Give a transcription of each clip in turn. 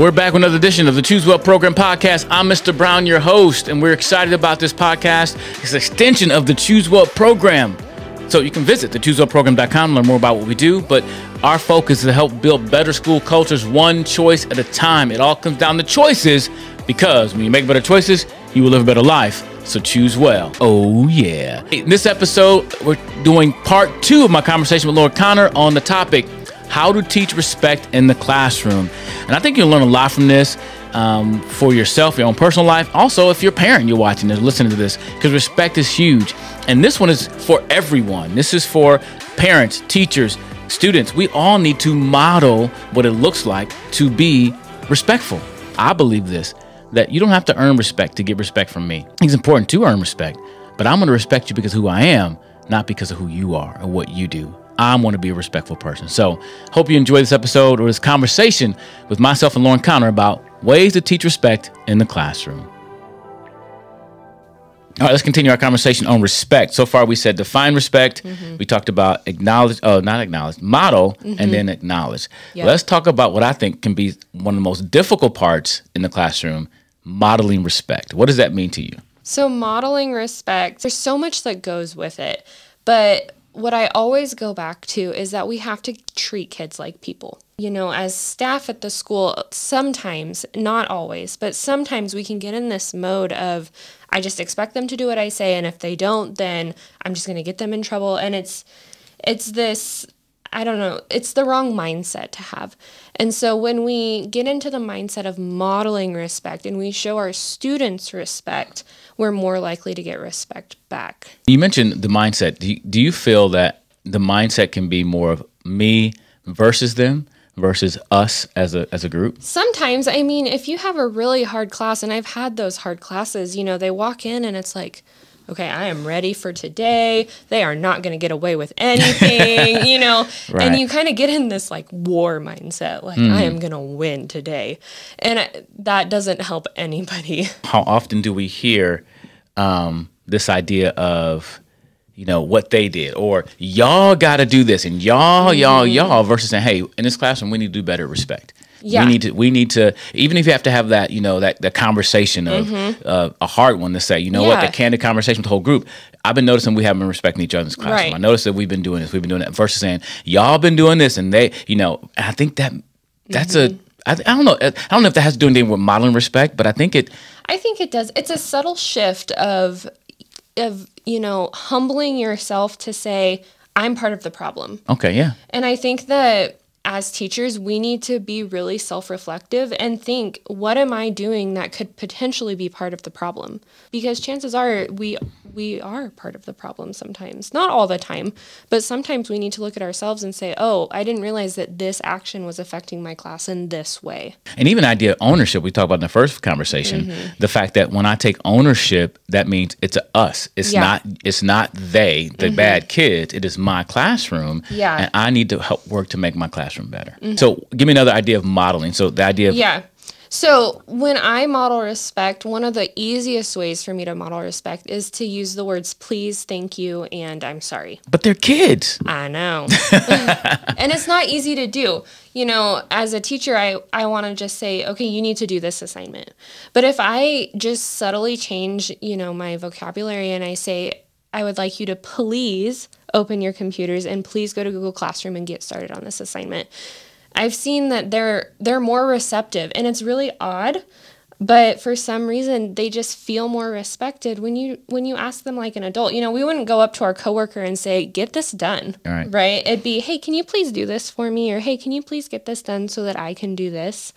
We're back with another edition of the Choose Well Program podcast. I'm Mr. Brown, your host, and we're excited about this podcast. It's an extension of the Choose Well program. So you can visit thechoosewellprogram.com and learn more about what we do, but our focus is to help build better school cultures one choice at a time. It all comes down to choices, because when you make better choices, you will live a better life. So choose well. Oh, yeah. In this episode, we're doing part 2 of my conversation with Lauren Connor on the topic, how to teach respect in the classroom. And I think you'll learn a lot from this for yourself, your own personal life. Also, if you're a parent, you're watching this, listening to this, because respect is huge. And this one is for everyone. This is for parents, teachers, students. We all need to model what it looks like to be respectful. I believe this, that you don't have to earn respect to get respect from me. It's important to earn respect, but I'm going to respect you because of who I am, not because of who you are or what you do. I want to be a respectful person. So hope you enjoy this episode or this conversation with myself and Lauren Connor about ways to teach respect in the classroom. All right, let's continue our conversation on respect. So far, we said define respect. We talked about model, and then acknowledge. Yep. Let's talk about what I think can be one of the most difficult parts in the classroom, modeling respect. What does that mean to you? So modeling respect, there's so much that goes with it. But what I always go back to is that we have to treat kids like people. You know, as staff at the school, sometimes, not always, but sometimes we can get in this mode of, I just expect them to do what I say, and if they don't, then I'm just going to get them in trouble. And it's this, I don't know, it's the wrong mindset to have. And so when we get into the mindset of modeling respect and we show our students respect, we're more likely to get respect back. You mentioned the mindset. Do you feel that the mindset can be more of me versus them versus us as a group? Sometimes. I mean, if you have a really hard class, and I've had those hard classes, you know, they walk in and it's like, okay, I am ready for today. They are not going to get away with anything, you know, right. And you kind of get in this like war mindset, like I am going to win today. And that doesn't help anybody. How often do we hear this idea of, you know, what they did, or y'all got to do this, and y'all, versus saying, hey, in this classroom, we need to do better respect. Yeah. We need to, even if you have to have that, you know, that conversation of a hard one to say, you know what, the candid conversation with the whole group. I've been noticing we haven't been respecting each other's classroom. Right. I noticed that we've been doing this, versus saying, y'all been doing this, and they, you know, and I think that's I don't know if that has to do anything with modeling respect, but I think it does. It's a subtle shift of, you know, humbling yourself to say, I'm part of the problem. Okay, yeah. And I think that as teachers, we need to be really self-reflective and think, what am I doing that could potentially be part of the problem? Because chances are we are part of the problem sometimes. Not all the time, but sometimes we need to look at ourselves and say, oh, I didn't realize that this action was affecting my class in this way. And even the idea of ownership, we talked about in the first conversation, the fact that when I take ownership, that means it's a us. It's not they, the bad kids. It is my classroom. Yeah. And I need to help work to make my classroom better. So give me another idea of modeling. So the idea of... So when I model respect, one of the easiest ways for me to model respect is to use the words please, thank you, and I'm sorry. But they're kids. I know. And it's not easy to do. You know, as a teacher, I want to just say, okay, you need to do this assignment. But if I just subtly change, you know, my vocabulary and I say, I would like you to please open your computers and please go to Google Classroom and get started on this assignment. I've seen that they're more receptive, and it's really odd, but for some reason they just feel more respected when you ask them like an adult. You know, we wouldn't go up to our coworker and say, "Get this done." Right? It'd be, "Hey, can you please do this for me?" or "Hey, can you please get this done so that I can do this?"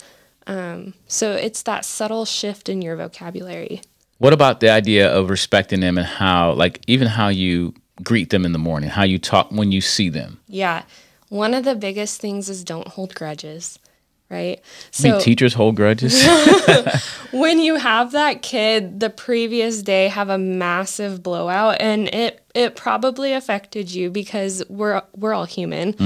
So it's that subtle shift in your vocabulary. What about the idea of respecting them and how, like, even how you greet them in the morning, how you talk when you see them? Yeah. One of the biggest things is don't hold grudges, right? So, I mean, teachers hold grudges? When you have that kid the previous day have a massive blowout, and it probably affected you because we're all human.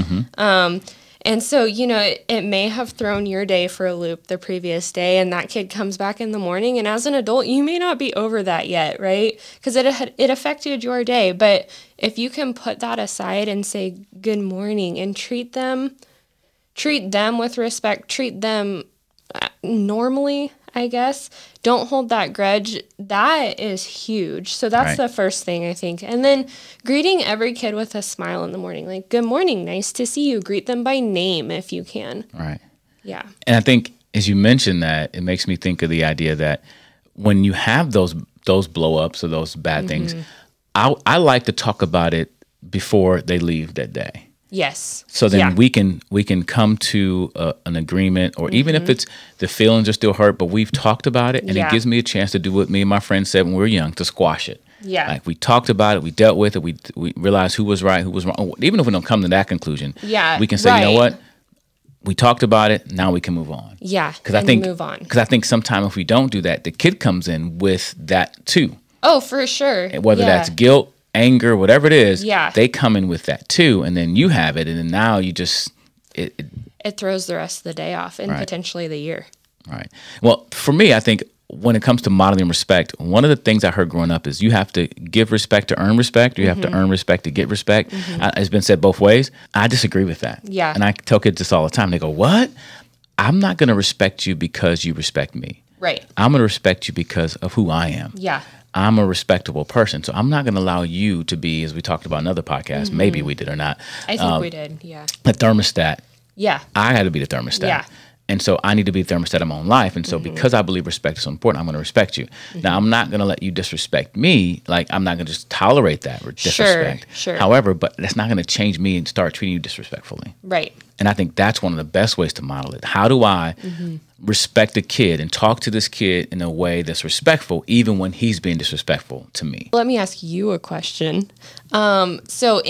And so, you know, it may have thrown your day for a loop the previous day, and that kid comes back in the morning, and as an adult, you may not be over that yet, right? Because it affected your day. But if you can put that aside and say good morning and treat them with respect, treat them normally, I guess. Don't hold that grudge. That is huge. So that's Right. the first thing, I think. And then greeting every kid with a smile in the morning. Like, good morning, nice to see you. Greet them by name if you can. Right. Yeah. And I think as you mentioned that, it makes me think of the idea that when you have those blow ups or those bad things, I like to talk about it before they leave that day. Yes. So then Yeah. we can come to an agreement, or even if it's the feelings are still hurt, but we've talked about it, and Yeah. it gives me a chance to do what me and my friends said when we were young, to squash it. Yeah. Like, we talked about it, we dealt with it, we realized who was right, who was wrong. Even if we don't come to that conclusion, Yeah, we can say, you know right. what, we talked about it, now we can move on. Yeah. Because I and think move on. Because I think sometimes if we don't do that, the kid comes in with that too. Oh, for sure. And whether Yeah. that's guilt, anger, whatever it is, Yeah. they come in with that too, and then you have it, and then now you just It throws the rest of the day off and Right. potentially the year. right. Well, for me, I think when it comes to modeling respect, one of the things I heard growing up is you have to give respect to earn respect, or you have to earn respect to get respect. It's been said both ways. I disagree with that. Yeah. And I tell kids this all the time. They go, "What? I'm not going to respect you because you respect me. Right. I'm going to respect you because of who I am. Yeah. I'm a respectable person. So I'm not going to allow you to be," as we talked about in another podcast, maybe we did or not, I think we did. Yeah. a thermostat. Yeah. I had to be the thermostat. Yeah. And so I need to be the thermostat of my own life. And so because I believe respect is so important, I'm going to respect you. Now, I'm not going to let you disrespect me. Like, I'm not going to just tolerate that disrespect. Sure. However, but that's not going to change me and start treating you disrespectfully. Right. And I think that's one of the best ways to model it. How do I respect a kid and talk to this kid in a way that's respectful, even when he's being disrespectful to me? Let me ask you a question. So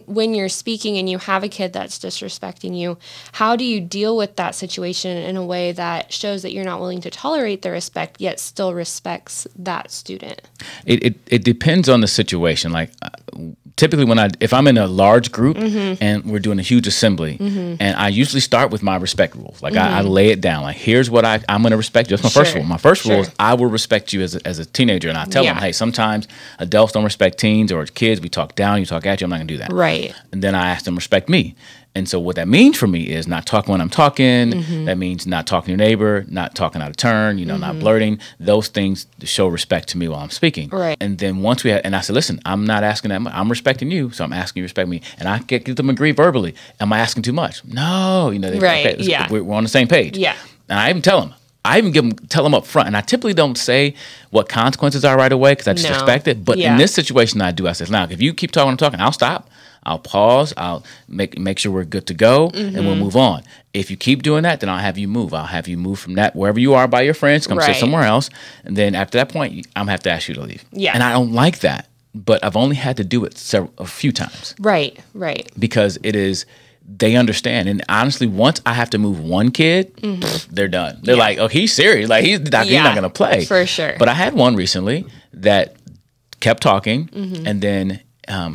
when you're speaking and you have a kid that's disrespecting you, how do you deal with that situation in a way that shows that you're not willing to tolerate the respect, yet still respects that student? It depends on the situation. Like, typically if I'm in a large group and we're doing a huge assembly, and I usually start with my respect rules. Like, I lay it down. Like, here's what I'm going to respect you. That's my first rule. My first rule is I will respect you as a teenager, and I tell them, hey, sometimes adults don't respect teens or kids. We talk down, you talk at you. I'm not going to do that. Right. And then I ask them to respect me. And so what that means for me is not talking when I'm talking. That means not talking to your neighbor, not talking out of turn, not blurting. Those things show respect to me while I'm speaking. Right. And then once and I said, listen, I'm not asking that much. I'm respecting you, so I'm asking you to respect me. And I get them to agree verbally. Am I asking too much? No. Right, Okay, yeah. we're on the same page. Yeah. And I even tell them. Tell them up front, and I typically don't say what consequences are right away because I just No. expect it. But in this situation, I do. I say, now, if you keep talking, I'm talking, I'll stop. I'll pause. I'll make sure we're good to go, and we'll move on. If you keep doing that, then I'll have you move. I'll have you move from that wherever you are by your friends, come sit Right. somewhere else, and then after that point, I'm gonna have to ask you to leave. Yeah. And I don't like that, but I've only had to do it a few times Right. because they understand. And honestly, once I have to move one kid, they're done. They're like, oh, he's serious. Like, he's not going to play. For sure. But I had one recently that kept talking, and then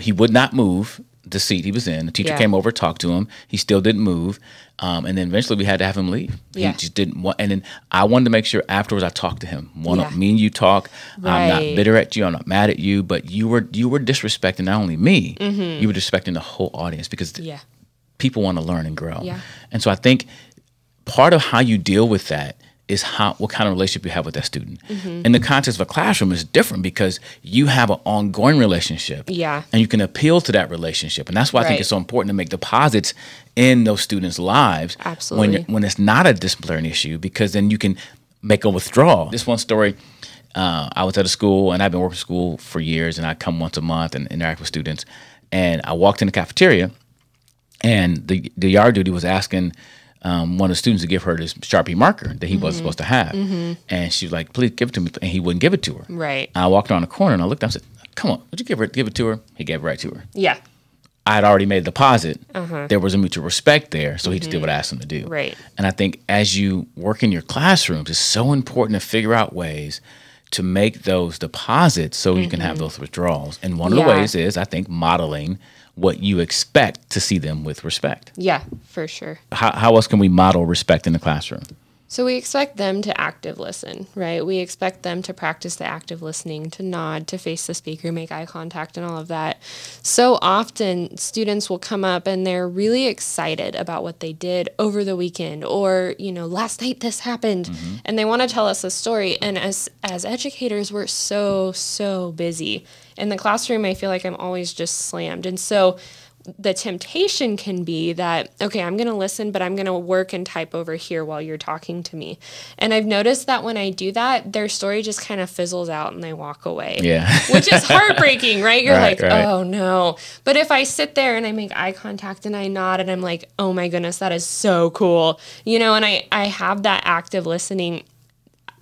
he would not move the seat he was in. The teacher came over, talked to him. He still didn't move. And then eventually we had to have him leave. Yeah. He just didn't want. And then I wanted to make sure afterwards I talked to him. Yeah. Me and you talk. I'm not Right. bitter at you. I'm not mad at you. But you were disrespecting not only me, you were disrespecting the whole audience because Yeah. people want to learn and grow. Yeah. And so I think part of how you deal with that is what kind of relationship you have with that student. In the context of a classroom is different because you have an ongoing relationship. Yeah. And you can appeal to that relationship. And that's why I think Right. it's so important to make deposits in those students' lives Absolutely. when it's not a disciplinary issue, because then you can make a withdrawal. This one story, I was at a school, and I've been working at school for years, and I come once a month and interact with students. And I walked in the cafeteria, and the yard duty was asking one of the students to give her this Sharpie marker that he wasn't supposed to have. And she was like, please give it to me. And he wouldn't give it to her. Right. I walked around the corner, and I looked up and said, come on, would you give it to her? He gave it right to her. Yeah. I had already made a deposit. There was a mutual respect there, so he just did what I asked him to do. Right. And I think as you work in your classrooms, it's so important to figure out ways to make those deposits so you can have those withdrawals. And one of the Yeah. ways is, I think, modeling what you expect to see them with respect. Yeah, for sure. How else can we model respect in the classroom? So we expect them to active listen, right? We expect them to practice the active listening, to nod, to face the speaker, make eye contact, and all of that. So often students will come up and they're really excited about what they did over the weekend, or, last night this happened, and they want to tell us a story. And as educators, we're so busy. In the classroom, I feel like I'm always just slammed. And so the temptation can be that, okay, I'm going to listen, but I'm going to work and type over here while you're talking to me. And I've noticed that when I do that, their story just kind of fizzles out and they walk away. Yeah. Which is heartbreaking, right? You're right. oh no. But if I sit there and I make eye contact and I nod and I'm like, oh my goodness, that is so cool. And I have that active listening,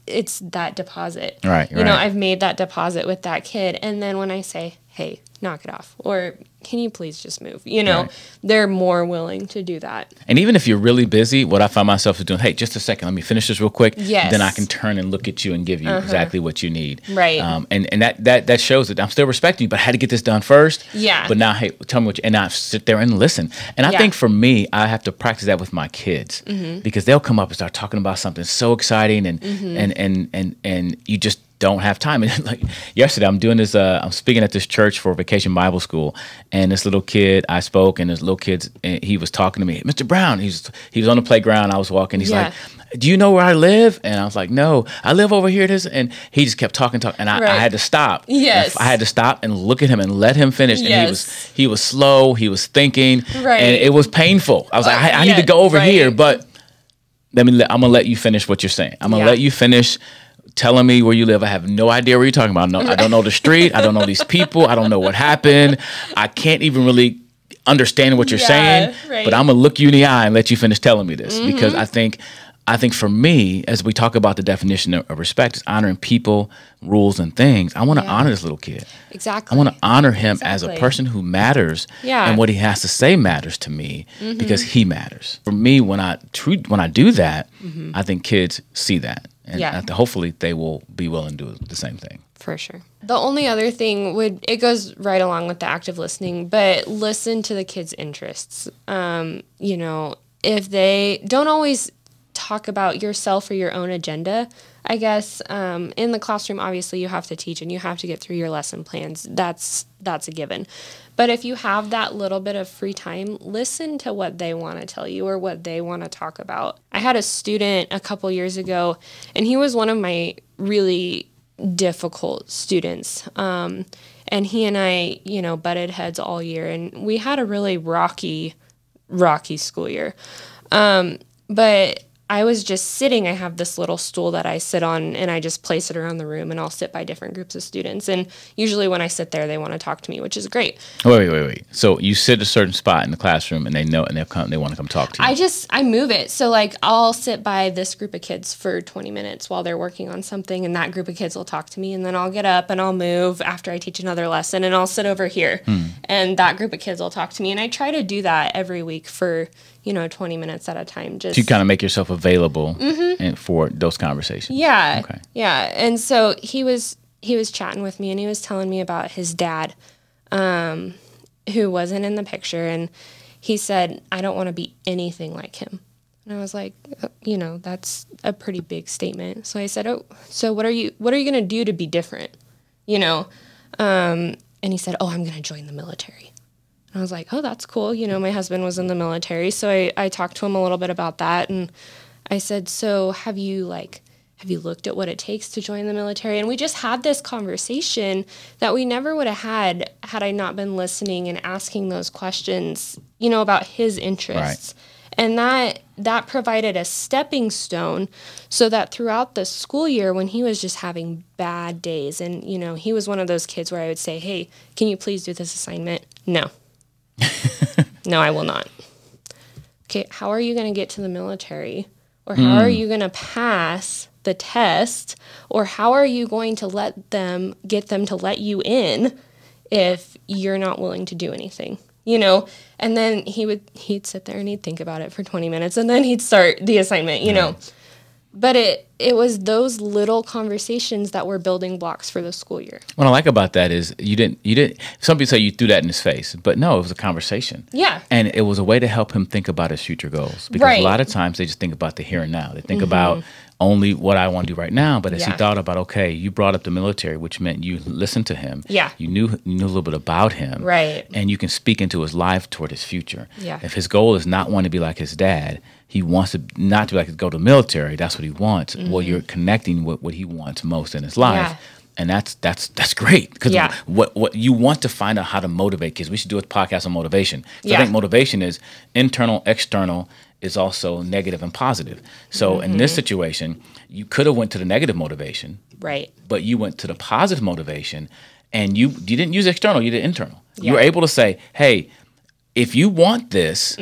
it's that deposit. Right. I've made that deposit with that kid. And then when I say, hey, knock it off, or can you please just move? Right. They're more willing to do that. And even if you're really busy, what I find myself doing, hey, just a second, let me finish this real quick. Yes. Then I can turn and look at you and give you exactly what you need. Right. And that shows that I'm still respecting you, but I had to get this done first. Yeah. But now, hey, tell me and I sit there and listen. And I think for me, I have to practice that with my kids because they'll come up and start talking about something so exciting and you just don't have time. And like yesterday, I'm doing this. I'm speaking at this church for Vacation Bible School, and this little kid I spoke, and this little kid, he was talking to me, Mr. Brown. He was on the playground. I was walking. He's like, "Do you know where I live?" And I was like, "No, I live over here." And he just kept talking, and I had to stop. Yes, I had to stop and look at him and let him finish. Yes. And he was slow. He was thinking, right. And it was painful. I was like, I need to go over here, but I'm gonna let you finish what you're saying. I'm gonna let you finish telling me where you live. I have no idea where you're talking about. No, I don't know the street. I don't know these people. I don't know what happened. I can't even really understand what you're saying. Right. But I'm gonna look you in the eye and let you finish telling me this because I think for me, as we talk about the definition of respect, is honoring people, rules, and things. I want to honor this little kid. Exactly. I want to honor him as a person who matters, and what he has to say matters to me because he matters. For me, when I do that, I think kids see that. And hopefully they will be willing to do the same thing. For sure. The only other thing it goes right along with the active listening, but listen to the kids' interests. If they don't always talk about yourself or your own agenda, I guess, in the classroom, obviously you have to teach and you have to get through your lesson plans. That's a given. But if you have that little bit of free time, listen to what they want to tell you or what they want to talk about. I had a student a couple years ago, and he was one of my really difficult students. And he and I, butted heads all year, and we had a really rocky school year. But I was just sitting. I have this little stool that I sit on, and I just place it around the room, and I'll sit by different groups of students. And usually when I sit there, they want to talk to me, which is great. Wait. So you sit a certain spot in the classroom, and they know, and they want to come talk to you. I move it. So like I'll sit by this group of kids for 20 minutes while they're working on something, and that group of kids will talk to me, and then I'll get up and I'll move after I teach another lesson, and I'll sit over here, and that group of kids will talk to me. And I try to do that every week for 20 minutes at a time. Just to kind of make yourself available and for those conversations. Yeah. Okay. Yeah. And so he was chatting with me, and he was telling me about his dad, who wasn't in the picture. And he said, I don't want to be anything like him. And I was like, that's a pretty big statement. So I said, oh, so what are you going to do to be different? And he said, oh, I'm going to join the military. I was like, oh, that's cool. My husband was in the military. So I talked to him a little bit about that. And I said, so have you looked at what it takes to join the military? And we just had this conversation that we never would have had I not been listening and asking those questions, about his interests. Right. And that provided a stepping stone so that throughout the school year, when he was just having bad days, and, he was one of those kids where I would say, hey, can you please do this assignment? No. No, I will not. Okay, how are you going to get to the military? Or how are you going to pass the test? Or how are you going to get them to let you in if you're not willing to do anything? And then he'd sit there and he'd think about it for 20 minutes, and then he'd start the assignment, But it was those little conversations that were building blocks for the school year. What I like about that is you didn't, some people say you threw that in his face, but no, it was a conversation. Yeah. And it was a way to help him think about his future goals. Because a lot of times they just think about the here and now. They think about only what I want to do right now. But as he thought about, okay, you brought up the military, which meant you listened to him. Yeah. You knew a little bit about him. Right. And you can speak into his life toward his future. Yeah. If his goal is not want to be like his dad, he wants to not to go to the military. That's what he wants. Well, you're connecting with what he wants most in his life. Yeah. And that's great because what you want to find out how to motivate kids. We should do a podcast on motivation. I think motivation is internal, external, is also negative and positive. So in this situation, you could have went to the negative motivation, right? But you went to the positive motivation, and you didn't use external. You did internal. You were able to say, hey, if you want this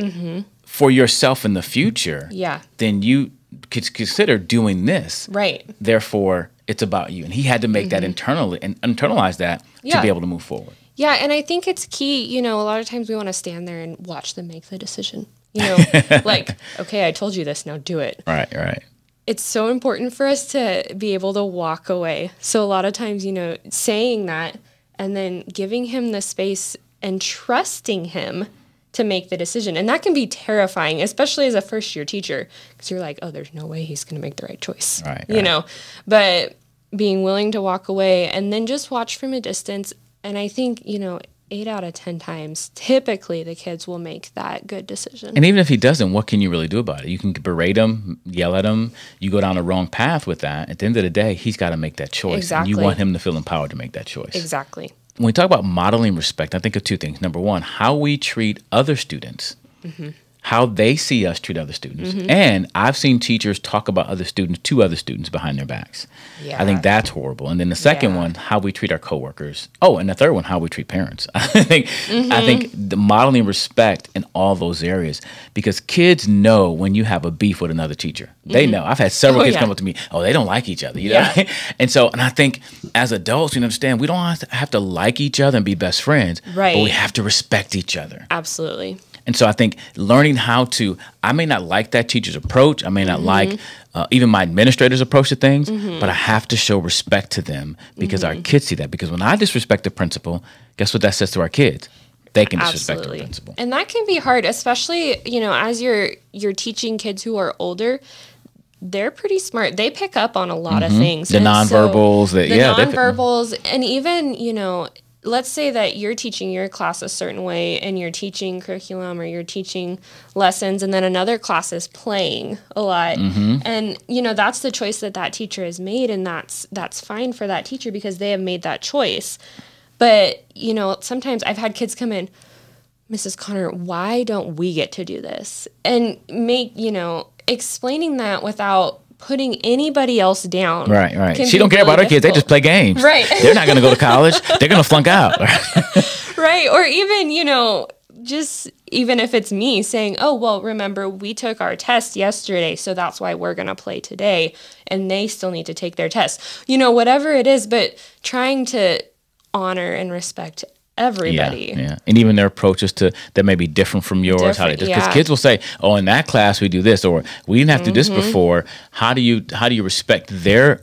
for yourself in the future, then you could consider doing this. Right. Therefore, it's about you. And he had to make that internally and internalize that to be able to move forward. Yeah, and I think it's key, you know, a lot of times we want to stand there and watch them make the decision. You know, like, okay, I told you this, now do it. Right. It's so important for us to be able to walk away. So a lot of times, you know, saying that and then giving him the space and trusting him to make the decision. And that can be terrifying, especially as a first-year teacher, because you're like, oh, there's no way he's going to make the right choice. Right. You know, but being willing to walk away and then just watch from a distance. And I think, you know, 8 out of 10 times, typically the kids will make that good decision. And even if he doesn't, what can you really do about it? You can berate him, yell at him. You go down the wrong path with that. At the end of the day, he's got to make that choice. Exactly. And you want him to feel empowered to make that choice. Exactly. When we talk about modeling respect, I think of two things. Number one, how we treat other students, how they see us treat other students. And I've seen teachers talk about other students to other students behind their backs. Yeah. I think that's horrible. And then the second one, how we treat our coworkers. Oh, and the third one, how we treat parents. I think the modeling respect in all those areas, because kids know when you have a beef with another teacher. They know. I've had several kids come up to me, oh, they don't like each other. You know? And I think as adults, you understand, we don't have to like each other and be best friends. Right. But we have to respect each other. Absolutely. And so I think learning how to, I may not like that teacher's approach. I may not like even my administrator's approach to things, but I have to show respect to them because our kids see that. Because when I disrespect the principal, guess what that says to our kids? They can disrespect the principal. And that can be hard, especially, you know, as you're teaching kids who are older. They're pretty smart. They pick up on a lot of things. The nonverbals. So, nonverbals. And even, you know, let's say that you're teaching your class a certain way and you're teaching curriculum or you're teaching lessons and then another class is playing a lot. And, you know, that's the choice that teacher has made, and that's fine for that teacher because they have made that choice. But, you know, sometimes I've had kids come in, Mrs. Connor, why don't we get to do this? And explaining that without putting anybody else down. Right. She don't care about her kids. They just play games. Right. They're not going to go to college. They're going to flunk out. Right. Or even, you know, just even if it's me saying, oh, well, remember, we took our test yesterday, so that's why we're going to play today. And they still need to take their test. You know, whatever it is, but trying to honor and respect everybody. Yeah. And even their approaches that may be different from yours. Because kids will say, oh, in that class we do this, or we didn't have to do this before. How do you respect their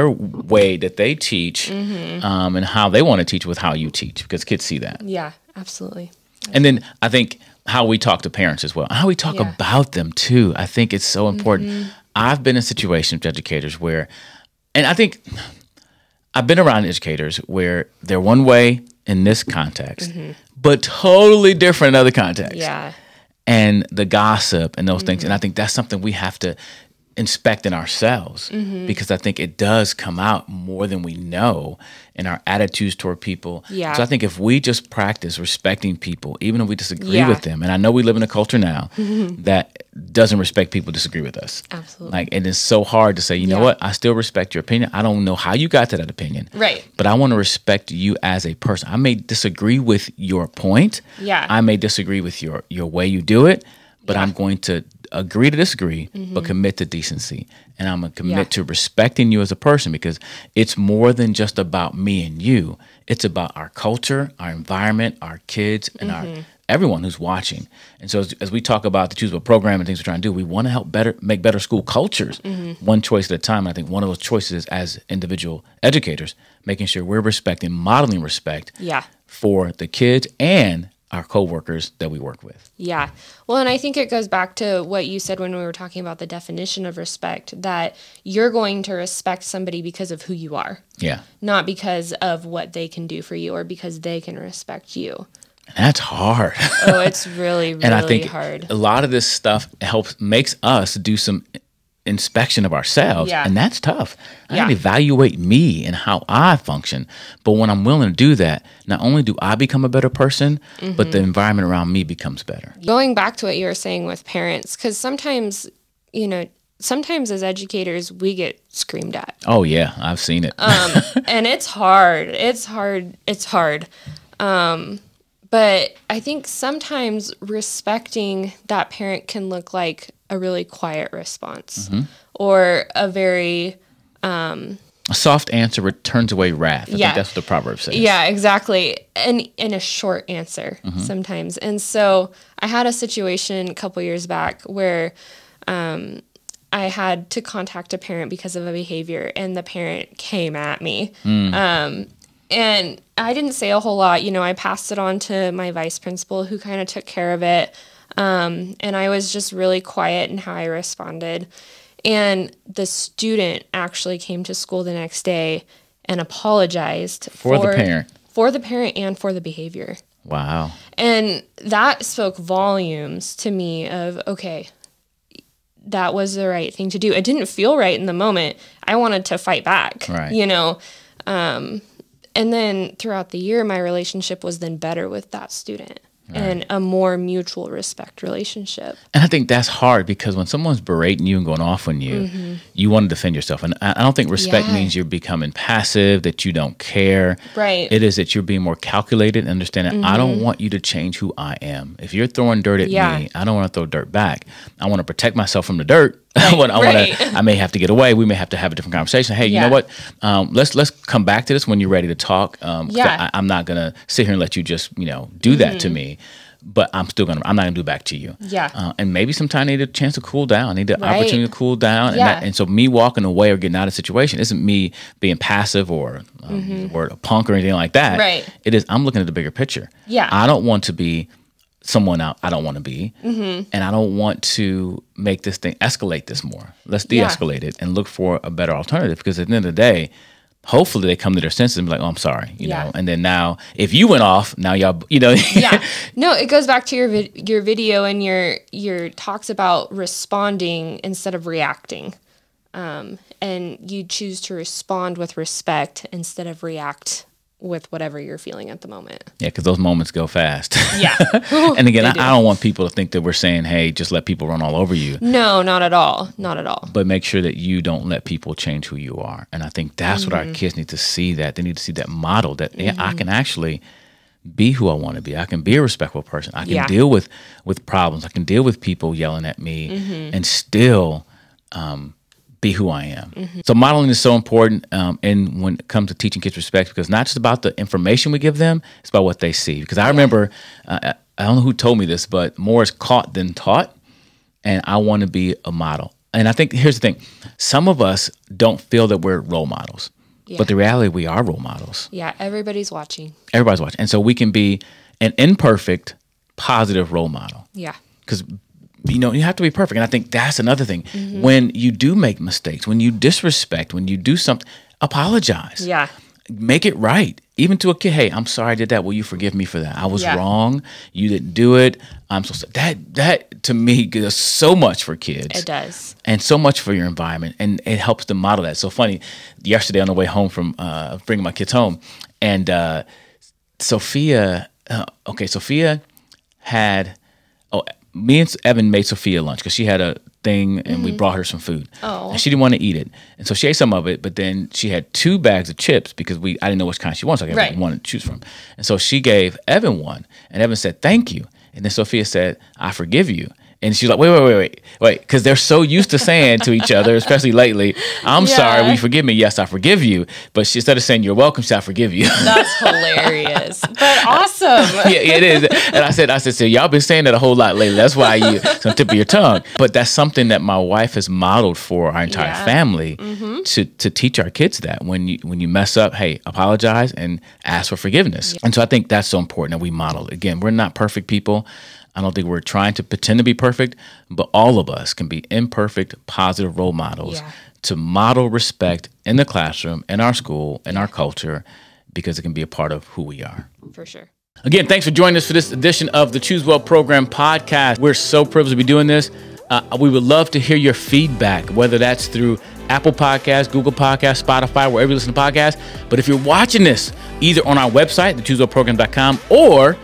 way that they teach and how they want to teach with how you teach? Because kids see that. Yeah, absolutely. And then I think how we talk to parents as well, how we talk about them too. I think it's so important. I've been in situations with educators where, and I think I've been around educators where they're one way in this context, but totally different in other contexts. Yeah. And the gossip and those things. And I think that's something we have to inspect in ourselves because I think it does come out more than we know in our attitudes toward people. Yeah. So I think if we just practice respecting people, even if we disagree with them, and I know we live in a culture now that doesn't respect people disagree with us. Absolutely. Like, and it's so hard to say, you know what, I still respect your opinion. I don't know how you got to that opinion. Right. But I want to respect you as a person. I may disagree with your point. Yeah. I may disagree with your way you do it, but I'm going to agree to disagree, but commit to decency. And I'm going to commit to respecting you as a person, because it's more than just about me and you. It's about our culture, our environment, our kids, and our everyone who's watching. And so as we talk about the Choose Well program and things we're trying to do, we want to help make better school cultures, one choice at a time. And I think one of those choices as individual educators, making sure we're respecting, modeling respect for the kids and our coworkers that we work with. Yeah. Well, and I think it goes back to what you said when we were talking about the definition of respect, that you're going to respect somebody because of who you are. Yeah. Not because of what they can do for you or because they can respect you. That's hard. Oh, it's really, really and I think hard. A lot of this stuff makes us do some inspection of ourselves, and that's tough. I got to evaluate me and how I function. But when I'm willing to do that, not only do I become a better person, but the environment around me becomes better. Going back to what you were saying with parents, because sometimes, sometimes as educators, we get screamed at. Oh, yeah. I've seen it. And it's hard. It's hard. But I think sometimes respecting that parent can look like a really quiet response or a very... a soft answer turns away wrath. I think that's what the proverb says. Yeah, exactly. And a short answer sometimes. And so I had a situation a couple years back where I had to contact a parent because of a behavior, and the parent came at me. And I didn't say a whole lot. I passed it on to my vice principal, who kind of took care of it. And I was just really quiet in how I responded. And the student actually came to school the next day and apologized for the parent. For the parent and for the behavior. Wow. And that spoke volumes to me of, okay, that was the right thing to do. It didn't feel right in the moment. I wanted to fight back, and then throughout the year, my relationship was then better with that student. And a more mutual respect relationship. And I think that's hard, because when someone's berating you and going off on you, you want to defend yourself. And I don't think respect means you're becoming passive, that you don't care. Right. It is that you're being more calculated and understanding, I don't want you to change who I am. If you're throwing dirt at me, I don't want to throw dirt back. I want to protect myself from the dirt. I may have to get away. We may have to have a different conversation. Hey, you know what? Let's come back to this when you're ready to talk. I'm not gonna sit here and let you just do that to me. But I'm not gonna do it back to you. Yeah. And maybe sometimes I need a chance to cool down. I need the opportunity to cool down. And so me walking away or getting out of the situation isn't me being passive or a punk or anything like that. Right. It is, I'm looking at the bigger picture. Yeah. I don't want to be someone out I don't want to be, and I don't want to make this thing escalate this more. Let's de-escalate it and look for a better alternative, because at the end of the day, hopefully they come to their senses and be like, oh, I'm sorry, you know. And then now, if you went off, now y'all, No, it goes back to your video and your talks about responding instead of reacting, and you choose to respond with respect instead of react with whatever you're feeling at the moment. Yeah, because those moments go fast. Yeah. And again, I don't want people to think that we're saying, hey, just let people run all over you. No, not at all. Not at all. But make sure that you don't let people change who you are. And I think that's what our kids need to see, that they need to see that model, that I can actually be who I want to be. I can be a respectful person. I can deal with problems. I can deal with people yelling at me and still be who I am. So modeling is so important, and when it comes to teaching kids respect, because not just about the information we give them, it's about what they see. Because I remember, I don't know who told me this, but more is caught than taught, and I want to be a model. And I think here's the thing: some of us don't feel that we're role models, but the reality, we are role models. Yeah, everybody's watching. Everybody's watching, and so we can be an imperfect, positive role model. Yeah, because you have to be perfect. And I think that's another thing. When you do make mistakes, when you disrespect, when you do something, apologize. Yeah. Make it right. Even to a kid, hey, I'm sorry I did that. Will you forgive me for that? I was wrong. You didn't do it. I'm so sorry. That to me does so much for kids. It does. And so much for your environment. And it helps them model that. So funny, yesterday on the way home from bringing my kids home, and Sophia had, me and Evan made Sophia lunch because she had a thing, and we brought her some food. Oh. And she didn't want to eat it. And so she ate some of it, but then she had 2 bags of chips because I didn't know which kind she wanted, so I gave her one to choose from. And so she gave Evan one, and Evan said, thank you. And then Sophia said, I forgive you. And she's like, wait. Because they're so used to saying to each other, especially lately, I'm sorry, will you forgive me? Yes, I forgive you. But she, instead of saying you're welcome, she said, I forgive you. That's hilarious. But awesome. Yeah, it is. And I said, so y'all been saying that a whole lot lately. That's why it's on the tip of your tongue. But that's something that my wife has modeled for our entire family to teach our kids that when you mess up, hey, apologize and ask for forgiveness. And so I think that's so important that we model. Again, we're not perfect people. I don't think we're trying to pretend to be perfect, but all of us can be imperfect, positive role models to model respect in the classroom, in our school, in our culture, because it can be a part of who we are. For sure. Again, thanks for joining us for this edition of the Choose Well Program podcast. We're so privileged to be doing this. We would love to hear your feedback, whether that's through Apple Podcasts, Google Podcasts, Spotify, wherever you listen to podcasts. But if you're watching this either on our website, thechoooswellprogram.com, or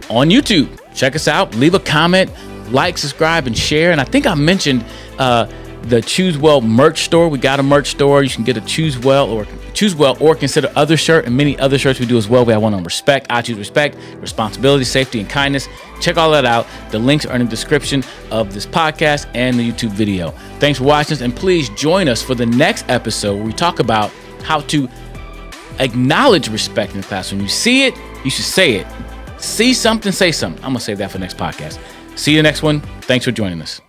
on YouTube, check us out, leave a comment, like, subscribe, and share. And I think I mentioned the Choose Well merch store. We got a merch store. You can get a Choose Well or Consider Other shirt, and many other shirts we do as well. We have one on respect. I choose respect, responsibility, safety, and kindness. Check all that out. The links are in the description of this podcast and the YouTube video. Thanks for watching us, and please join us for the next episode where we talk about how to acknowledge respect in the class. When you see it, you should say it. See something, say something. I'm going to save that for the next podcast. See you next one. Thanks for joining us.